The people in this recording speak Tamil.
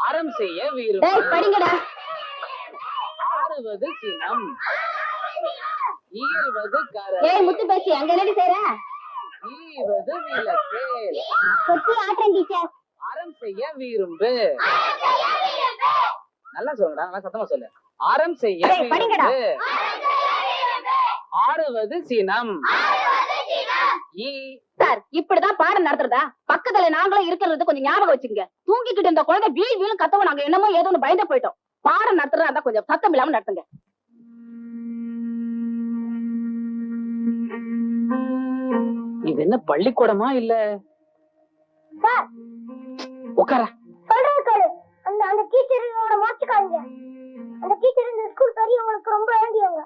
அறம் செய்ய வீரம் படிங்கடா. ஆடுவது சினம், ஈழ்வது கரை. முத்து பேசி அங்க என்னடி செய்யற? ஈவது விளக்கு. ஆட்டம் டீச்சர். அறம் செய்ய விரும்பு. நல்லா சொல்லுடா, நல்லா சத்தமா சொல்லு. அறம் செய்ய படிங்கடா. ஆடுவது சினம். சார் இப்படிதான் பாடம் நடத்துறதா? பக்கத்துல நாங்களும் இருக்கிறது கொஞ்சம் ஞாபகம் வச்சுங்க. தூங்கிக்கிட்டு இருந்த குழந்தை வீல் வீலும் கத்தவும் நாங்க என்னமோ ஏதோ ஒண்ணு பயந்து போயிட்டோம். பாடம் நடத்துறதா இருந்தா கொஞ்சம் சத்தம் இல்லாம நடத்துங்க. இது என்ன பள்ளிக்கூடமா இல்ல? உட்கார. அந்த டீச்சரோட மாச்சுக்காங்க. அந்த டீச்சர் இந்த ஸ்கூல் பெரியவங்களுக்கு ரொம்ப வேண்டியவங்க.